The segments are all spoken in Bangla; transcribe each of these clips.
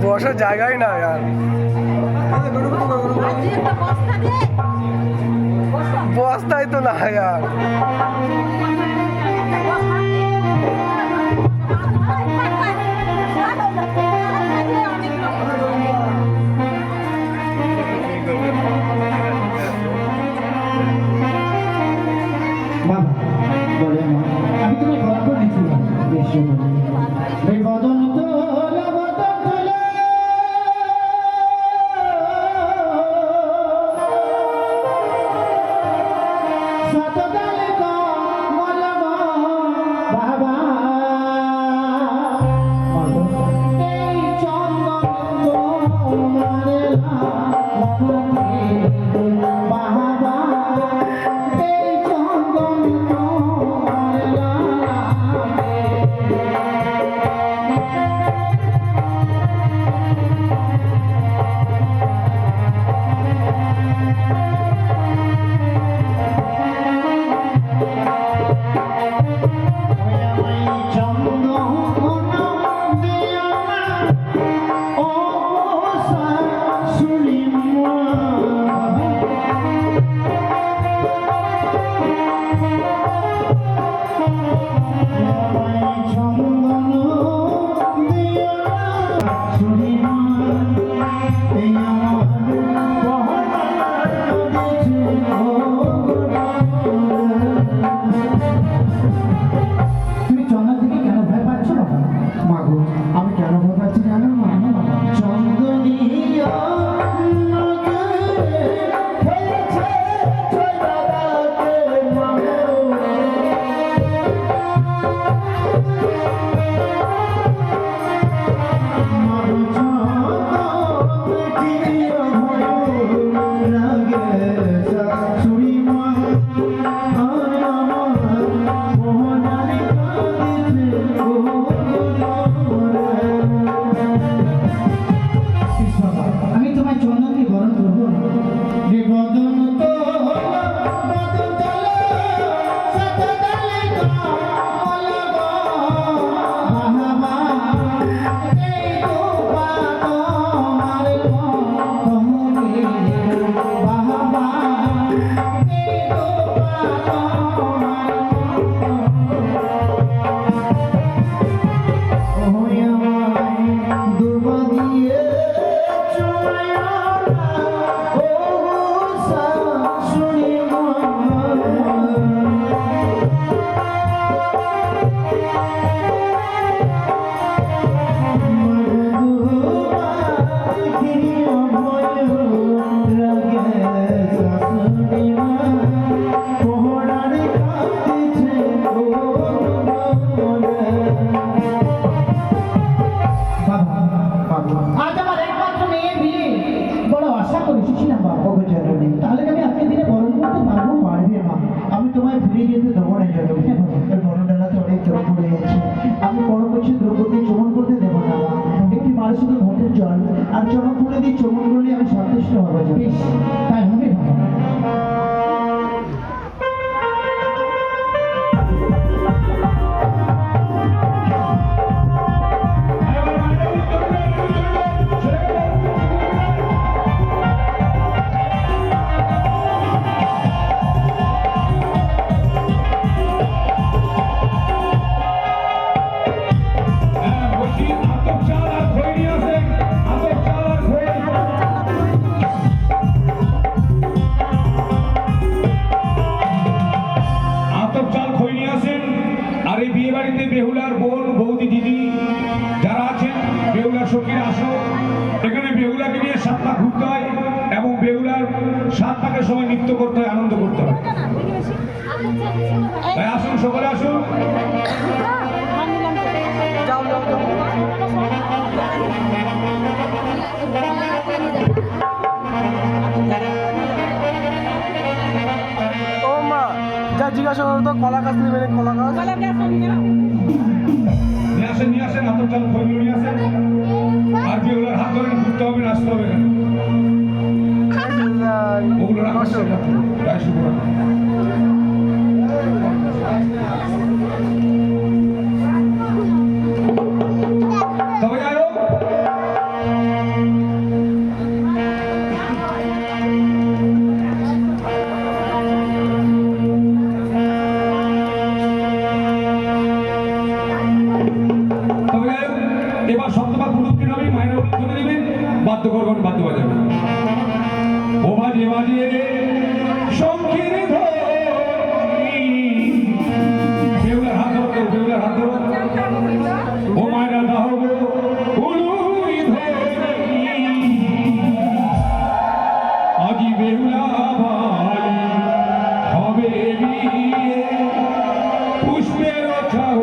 বসার জায়গাই না यार বস্তাই তো না यार আমি তোমায় গল্প লিখছিলাম বেশ বদন তো ফিরে যেতে দেবো না জানো ওই বড় ডালাতে অনেক জল পড়ে গেছে আমি বড় কিছু দ্রব্যকে চমন করতে দেবো না মা একটি মার শুধু ঘটের জল আর চমন করে দিয়ে চমন করলে আমি সন্তুষ্ট হবো বেশ তাই হবে বাবা বেহুলার বোন বৌদি দিদি যারা আছেন বেহুলার সখীরা আসো এখানে বেহুলাকে নিয়ে 7 পাক ঘুরতে হয় এবং বেহুলার 7 পাকের সময় নৃত্য করতে হয় আনন্দ করতে হয় তাই আসুন সকলে আসুন যাও যাও যাও। ও মা যা জিজ্ঞাসা করো তো কলা গাছ নেবে না কলা গাছ নিয়ে আসেন হাতের চাল খৈল নিয়ে আসেন আর বেহুলার হাত ধরে ঘুরতে হবে নাচতে হবে ওগুলো রাখা তাই শুভ তবে যাই হোক এবার সপ্তমা পুরুষকে নামে মায়ের ধরে নেবেন বাদ্য করবেন বাদ্য বাজাবে ও বাজে বাজিয়ে রে শঙ্খের বেউলার হাত ধরো বেউলার হাত ধরো ও মায়েরা দাও উলুই ধরি আজি বেউলা ভাই হবে বিয়ে পুষ্পের ছাও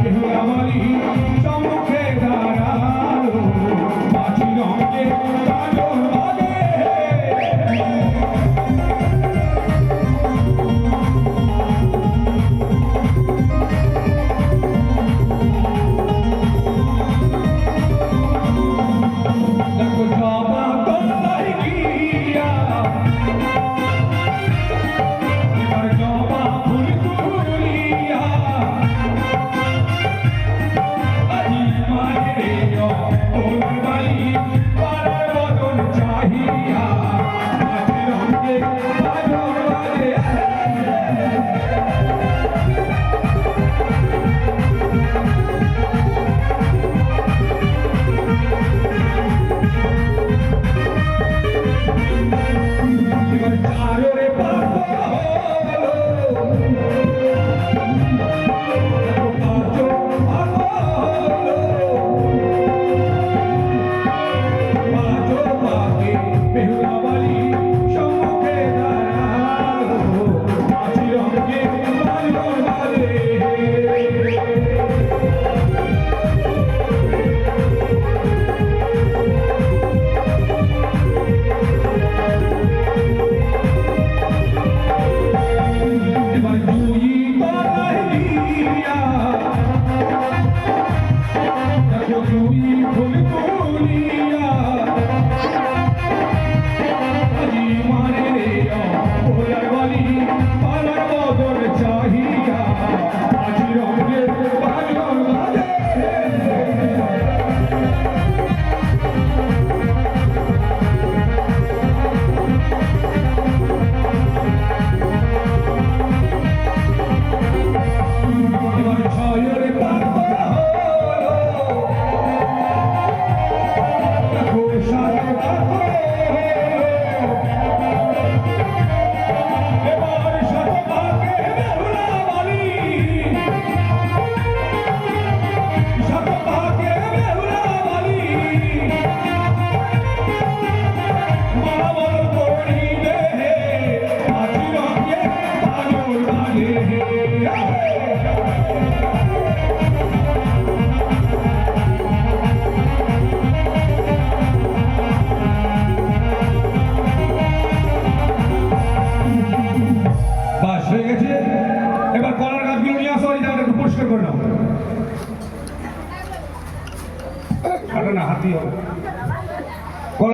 বেহুলা বাড়ি সম্মুখে দাঁড়ালো, মাঝি রঙে বাস হয়ে গেছে। এবার কলার গাছগুলো নিয়ে আসো, এই জায়গাটা একটু পরিষ্কার করে নাও। কাটো না, হাতি হবে।